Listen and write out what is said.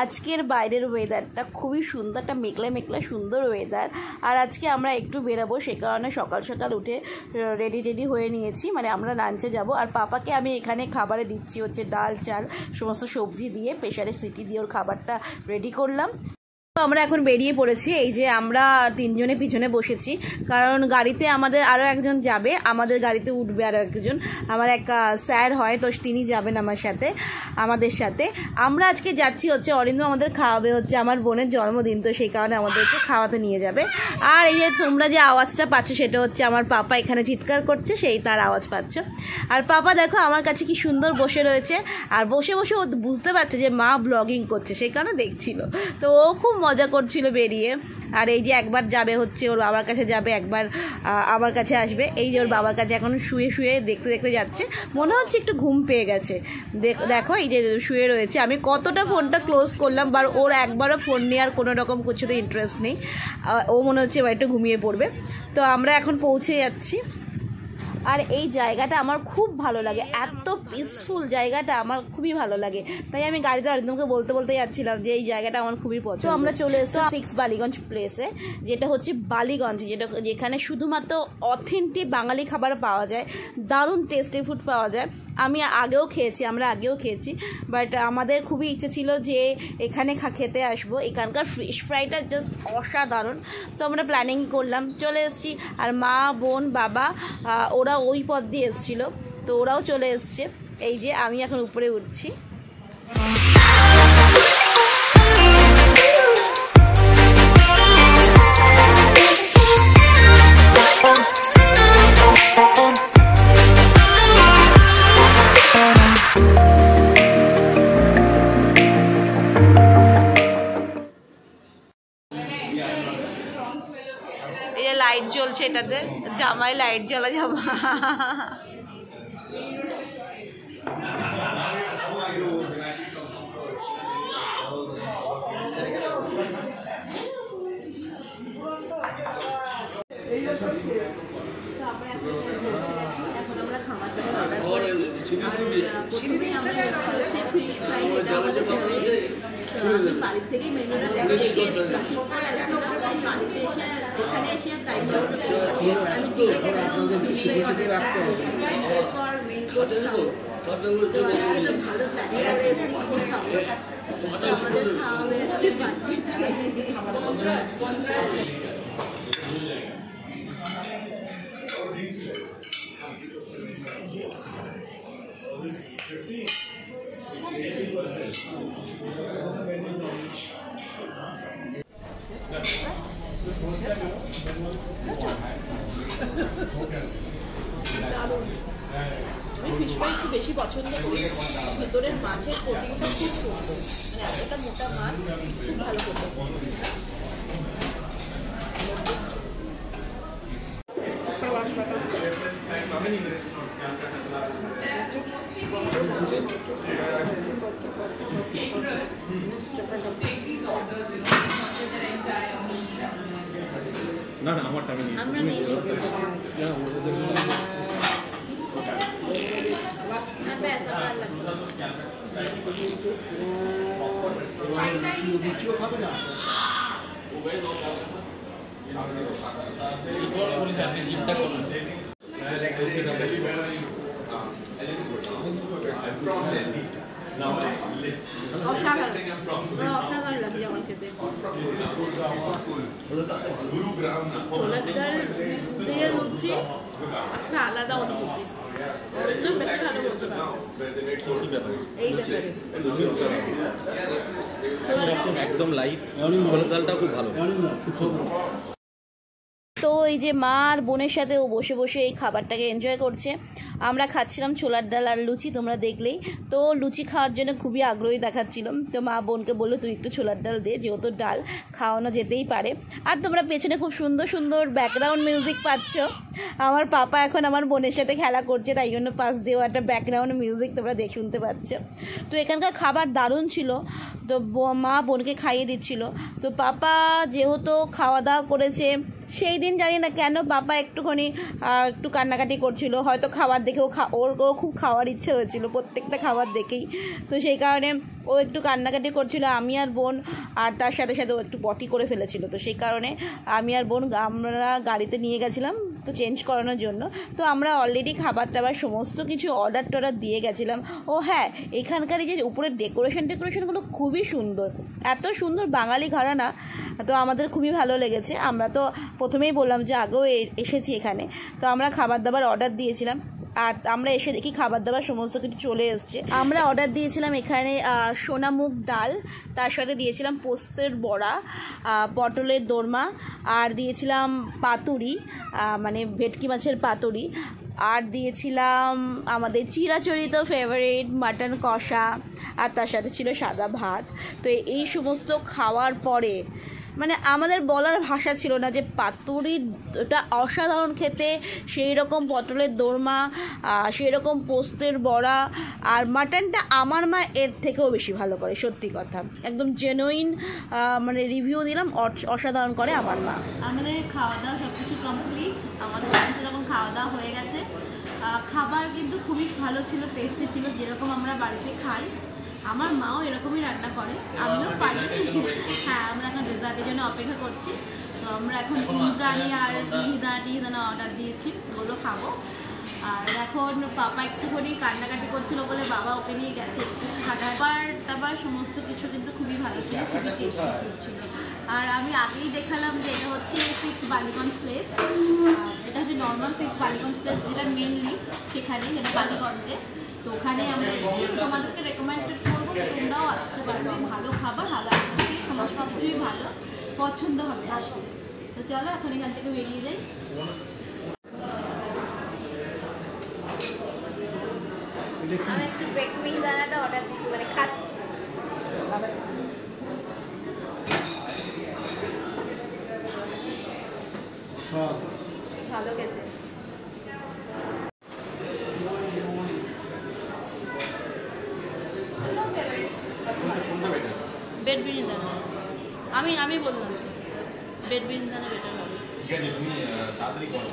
আজকের বাইরের ওয়েদারটা খুবই সুন্দর, একটা মেঘলা মেঘলা সুন্দর ওয়েদার। আর আজকে আমরা একটু বেরাবো, সে কারণে সকাল সকাল উঠে রেডি হয়ে নিয়েছি, মানে আমরা লাঞ্চে যাব। আর পাপাকে আমি এখানে খাবারে দিচ্ছি হচ্ছে ডাল চাল সমস্ত সবজি দিয়ে, প্রেশারে সিটি দিয়ে ওর খাবারটা রেডি করলাম। আমরা এখন বেরিয়ে পড়েছি। এই যে আমরা তিনজনে পিছনে বসেছি, কারণ গাড়িতে আমাদের আরও একজন যাবে, আমাদের গাড়িতে উঠবে আরও একজন, আমার এক স্যার হয়, তো তিনি যাবেন আমাদের সাথে। আমরা আজকে যাচ্ছি হচ্ছে অরিন্দ্র আমাদের খাওয়াবে, হচ্ছে আমার বোনের জন্মদিন, তো সেই কারণে আমাদেরকে খাওয়াতে নিয়ে যাবে। আর এই যে তোমরা যে আওয়াজটা পাচ্ছ সেটা হচ্ছে আমার পাপা এখানে চিৎকার করছে, সেই তার আওয়াজ পাচ্ছ। আর পাপা দেখো আমার কাছে কি সুন্দর বসে রয়েছে, আর বসে বসে ও বুঝতে পারছে যে মা ব্লগিং করছে, সেই কারণে দেখছিল, তো ও খুব মজা করছিল বেরিয়ে। আর এই যে একবার যাবে হচ্ছে ওর বাবার কাছে যাবে, একবার আমার কাছে আসবে। এই যে ওর বাবার কাছে এখন শুয়ে শুয়ে দেখতে দেখতে যাচ্ছে, মনে হচ্ছে একটু ঘুম পেয়ে গেছে। দেখো এই যে শুয়ে রয়েছে, আমি কতটা ফোনটা ক্লোজ করলাম, বা ওর একবারও ফোন নিয়ে আর কোনো রকম কিছুতে ইন্টারেস্ট নেই, ও মনে হচ্ছে এবার একটু ঘুমিয়ে পড়বে। তো আমরা এখন পৌঁছে যাচ্ছি। আর এই জায়গাটা আমার খুব ভালো লাগে, এত পিসফুল জায়গাটা আমার খুবই ভালো লাগে, তাই আমি গাড়িতে অরিন্দমকে বলতে যাচ্ছিলাম যে এই জায়গাটা আমার খুবই পছন্দ। তো আমরা চলে এসেছি 6 বালিগঞ্জ প্লেসে, যেটা হচ্ছে বালিগঞ্জ, যেখানে শুধুমাত্র অথেন্টিক বাঙালি খাবার পাওয়া যায়, দারুণ টেস্টি ফুড পাওয়া যায়। আমরা আগেও খেয়েছি, বাট আমাদের খুবই ইচ্ছে ছিল যে এখানে খেতে আসবো। এখানকার ফিশ ফ্রাইটা জাস্ট অসাধারণ, তো আমরা প্ল্যানিং করলাম, চলে এসেছি। আর মা, বোন, বাবা ওরা ওই পথ দিয়ে এসেছিলো, তো ওরাও চলে এসছে। এই যে আমি এখন উপরে উঠছি। এই যে লাইট জ্বলছে, এটাতে জামায় লাইট জ্বলা জামা। বাড়ির থেকেই মেনুটা দেখে বাড়িতে এসে এখানে এসে টাইম আমি এরপর মেন কোর্স খাবো। তো আজকে তো ভালো প্ল্যানিং করে এসে কি খাবো, আমাদের খাওয়াবে আমি ফিশ ফ্রাই একটু বেশি পছন্দ করি, ভেতরের মাছের কোটিংটা খুব সুন্দর, মানে এতটা মোটা মাছ খুব ভালো করতে। না না আমারটা আমি আলাদা অনুভূতি, একদম লাইট, ছোলার ডালটা খুব ভালো। তো এই যে মা আর বোনের সাথে ও বসে বসে এই খাবারটাকে এনজয় করছে। আমরা খাচ্ছিলাম ছোলার ডাল আর লুচি, তোমরা দেখলেই তো। লুচি খাওয়ার জন্য খুবই আগ্রহী দেখাচ্ছিল, তো মা বোনকে বললো তুই একটু ছোলার ডাল দে, যেহেতু ডাল খাওয়ানো যেতেই পারে। আর তোমরা পেছনে খুব সুন্দর সুন্দর ব্যাকগ্রাউন্ড মিউজিক পাচ্ছ। আমার পাপা এখন আমার বোনের সাথে খেলা করছে, তাই জন্য পাশ দিয়েও একটা ব্যাকগ্রাউন্ড মিউজিক তোমরা শুনতে পাচ্ছ। তো এখানকার খাবার দারুণ ছিল, তো মা বোনকে খাইয়ে দিচ্ছিল। তো পাপা যেহেতু খাওয়া দাওয়া করেছে, সেই দিন জানি না কেন পাপা একটুখানি একটু কান্নাকাটি করছিল, হয়তো খাবার দেখে ওর খুব খাওয়ার ইচ্ছে হয়েছিল প্রত্যেকটা খাবার দেখেই, তো সেই কারণে ও একটু কান্নাকাটি করছিল। আমি আর বোন, আর তার সাথে সাথে ও একটু পটি করে ফেলেছিল, তো সেই কারণে আমি আর বোন আমরা গাড়িতে নিয়ে গেছিলাম তো চেঞ্জ করানোর জন্য। তো আমরা অলরেডি খাবার টাবার সমস্ত কিছু অর্ডার দিয়ে গেছিলাম। ও হ্যাঁ, এখানকার যে উপরের ডেকোরেশনগুলো খুবই সুন্দর, এত সুন্দর বাঙালি ঘরানা, তো আমাদের খুবই ভালো লেগেছে। আমরা তো প্রথমেই বললাম যে আগেও এসেছি এখানে, তো আমরা খাবার দাবার অর্ডার দিয়েছিলাম, আর আমরা এসে দেখি খাবার দাবার সমস্ত কিছু চলে এসছে। আমরা অর্ডার দিয়েছিলাম এখানে সোনামুগ ডাল, তার সাথে দিয়েছিলাম পোস্তের বড়া, পটলের দোরমা, আর দিয়েছিলাম পাতুরি, মানে ভেটকি মাছের পাতুরি, আর দিয়েছিলাম আমাদের চিরাচরিত ফেভারিট মাটন কষা, আর তার সাথে ছিল সাদা ভাত। তো এই সমস্ত খাওয়ার পরে মানে আমাদের বলার ভাষা ছিল না যে পাতুরিটা অসাধারণ খেতে, সেই রকম পটলের দোরমা, সেই রকম পোস্তের বড়া, আর মাটনটা আমার মা এর থেকেও বেশি ভালো করে, সত্যি কথা একদম জেনুইন, মানে রিভিউ দিলাম, অসাধারণ করে আমার মা। আমাদের খাওয়া দাওয়া সব কিছু কমপ্লিট, আমাদের বাড়িতে যখন খাওয়া দাওয়া হয়ে গেছে, খাবার কিন্তু খুবই ভালো ছিল, টেস্টি ছিল, যেরকম আমরা বাড়িতে খাই। আমার মাও এরকমই রান্না করে, আমিও পারি। হ্যাঁ, আমরা এখন ডেজার্টের জন্য অপেক্ষা করছি, তো আমরা এখন বিরিয়ানি আর মিহিদানা অর্ডার দিয়েছি, ওগুলো খাবো। আর এখন পাপা একটুখানি কান্নাকাটি করছিল বলে বাবা ওকে নিয়ে গেছে একটু খাবার দাবার সমস্ত কিছু কিন্তু খুবই ভালো ছিল, খুবই টেস্টি ছিল। আর আমি আগেই দেখালাম যে এটা হচ্ছে 6 বালিগঞ্জ প্লেস, এটা হচ্ছে নর্মাল 6 বালিগঞ্জ প্লেস, যেটা মেনলি সেখানে, যেটা বালিগঞ্জে। তো ওখানে আমরা তোমাদেরকে রেকমেন্ডেড করবো, তোমরাও আসতে পারবো। ভালো খাবার, ভালো সমস্ত কিছুই ভালো, পছন্দ হবে আসলে। তো চলো এখন এখান থেকে বেরিয়ে যাই। আমি একটু বেক মিহিদানাটা অর্ডার দিচ্ছি, মানে খাচ্ছি। ভালো খেতে। বেড বিরিয়ানি আমি বললাম বেড বিরিয়ানি বেটার হবে। ঠিক আছে, তুমি তাড়াতাড়ি করো।